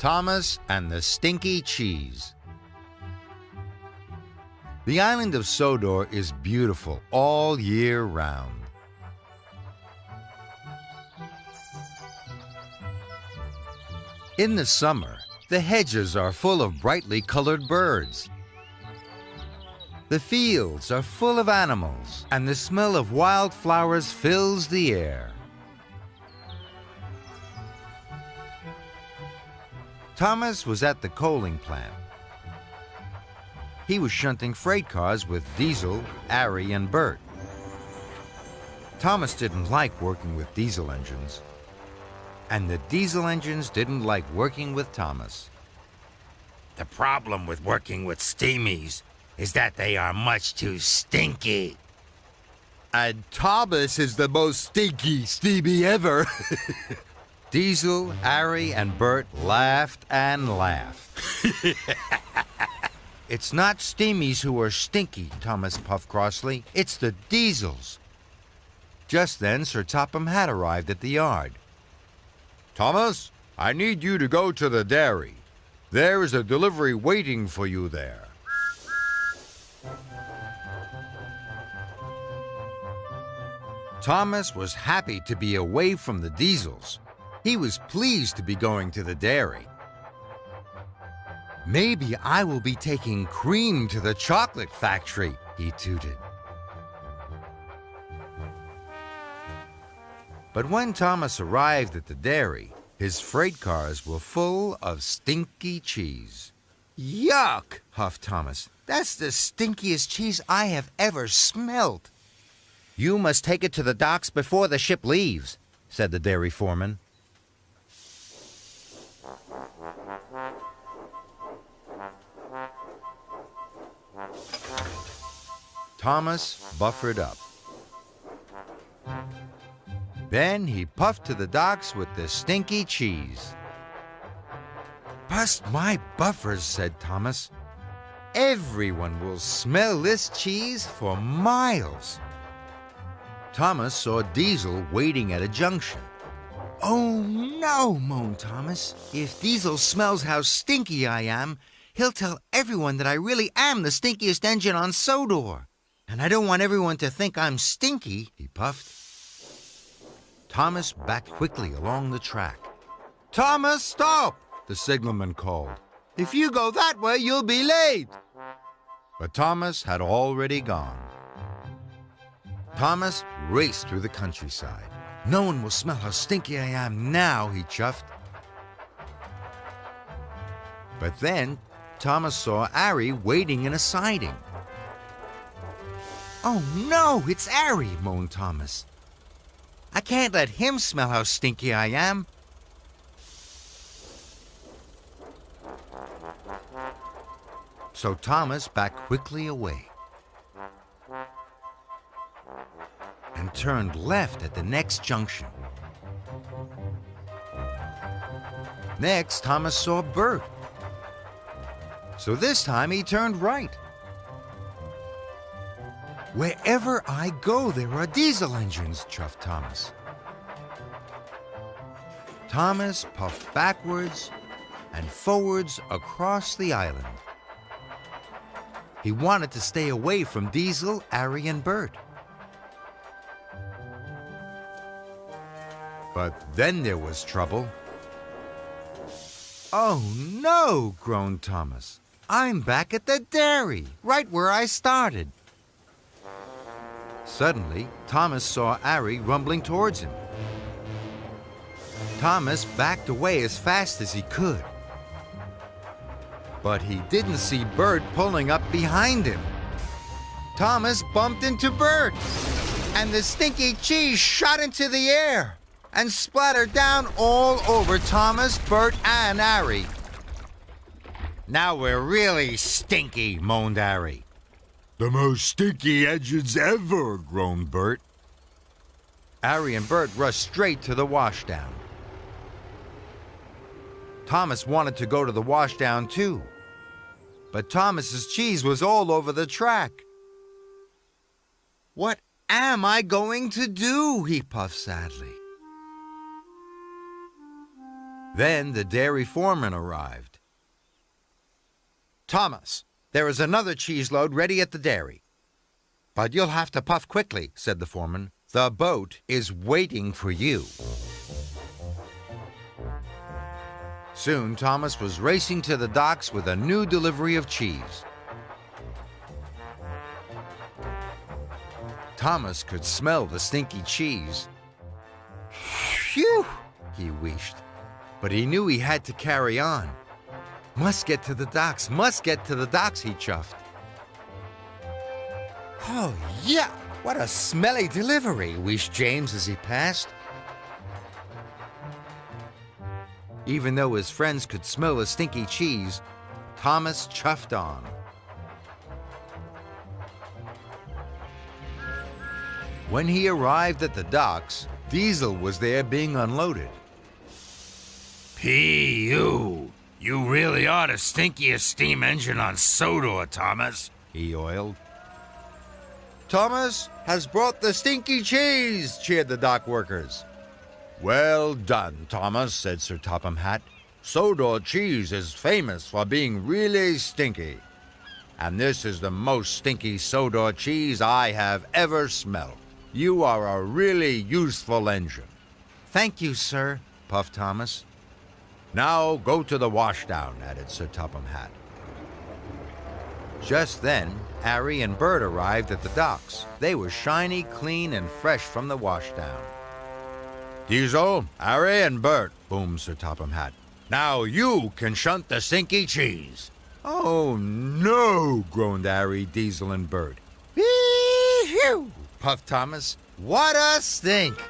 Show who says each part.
Speaker 1: Thomas and the Stinky Cheese. The island of Sodor is beautiful all year round. In the summer, the hedges are full of brightly colored birds. The fields are full of animals, and the smell of wildflowers fills the air. Thomas was at the coaling plant. He was shunting freight cars with Diesel, Ari, and Bert. Thomas didn't like working with diesel engines, and the diesel engines didn't like working with Thomas.
Speaker 2: The problem with working with steamies is that they are much too stinky.
Speaker 1: And Thomas is the most stinky steamy ever. Diesel, Ari, and Bert laughed and laughed. It's not steamies who are stinky, Thomas puffed crossly. It's the diesels. Just then, Sir Topham had arrived at the yard. Thomas, I need you to go to the dairy. There is a delivery waiting for you there. Thomas was happy to be away from the diesels. He was pleased to be going to the dairy. Maybe I will be taking cream to the chocolate factory, he tooted. But when Thomas arrived at the dairy, his freight cars were full of stinky cheese. Yuck, huffed Thomas. That's the stinkiest cheese I have ever smelt. You must take it to the docks before the ship leaves, said the dairy foreman. Thomas buffered up. Then he puffed to the docks with the stinky cheese. Bust my buffers, said Thomas. Everyone will smell this cheese for miles. Thomas saw Diesel waiting at a junction. Oh no, moaned Thomas. If Diesel smells how stinky I am, he'll tell everyone that I really am the stinkiest engine on Sodor. And I don't want everyone to think I'm stinky, he puffed. Thomas backed quickly along the track. Thomas, stop, the signalman called. If you go that way, you'll be late. But Thomas had already gone. Thomas raced through the countryside. No one will smell how stinky I am now, he chuffed. But then Thomas saw Ari waiting in a siding. Oh no, it's Ari, moaned Thomas. I can't let him smell how stinky I am. So Thomas backed quickly away and turned left at the next junction. Next, Thomas saw Bert. So this time he turned right. Wherever I go, there are diesel engines, chuffed Thomas. Thomas puffed backwards and forwards across the island. He wanted to stay away from Diesel, Ari, and Bert. But then there was trouble. Oh no, groaned Thomas. I'm back at the dairy, right where I started. Suddenly, Thomas saw Ari rumbling towards him. Thomas backed away as fast as he could. But he didn't see Bert pulling up behind him. Thomas bumped into Bert, and the stinky cheese shot into the air and splattered down all over Thomas, Bert, and Ari. Now we're really stinky, moaned Ari. The most stinky engines ever, groaned Bert. Ari and Bert rushed straight to the washdown. Thomas wanted to go to the washdown too, but Thomas's cheese was all over the track. What am I going to do? He puffed sadly. Then the dairy foreman arrived. "Thomas, there is another cheese load ready at the dairy." "But you'll have to puff quickly," said the foreman. "The boat is waiting for you." Soon, Thomas was racing to the docks with a new delivery of cheese. Thomas could smell the stinky cheese. "Phew," he wished. But he knew he had to carry on. "Must get to the docks, must get to the docks," he chuffed. "Oh, yeah, what a smelly delivery," wished James as he passed. Even though his friends could smell the stinky cheese, Thomas chuffed on. When he arrived at the docks, Diesel was there being unloaded.
Speaker 2: P.U. You really are the stinkiest steam engine on Sodor, Thomas,
Speaker 1: he oiled. "Thomas has brought the stinky cheese," cheered the dock workers. "Well done, Thomas," said Sir Topham Hatt. "Sodor cheese is famous for being really stinky. And this is the most stinky Sodor cheese I have ever smelled. You are a really useful engine." "Thank you, sir," puffed Thomas. "Now go to the washdown," added Sir Topham Hatt. Just then, Harry and Bert arrived at the docks. They were shiny, clean, and fresh from the washdown. "Diesel, Harry, and Bert," boomed Sir Topham Hatt. "Now you can shunt the stinky cheese." "Oh, no," groaned Harry, Diesel, and Bert. "Wee-hew," puffed Thomas. "What a stink!"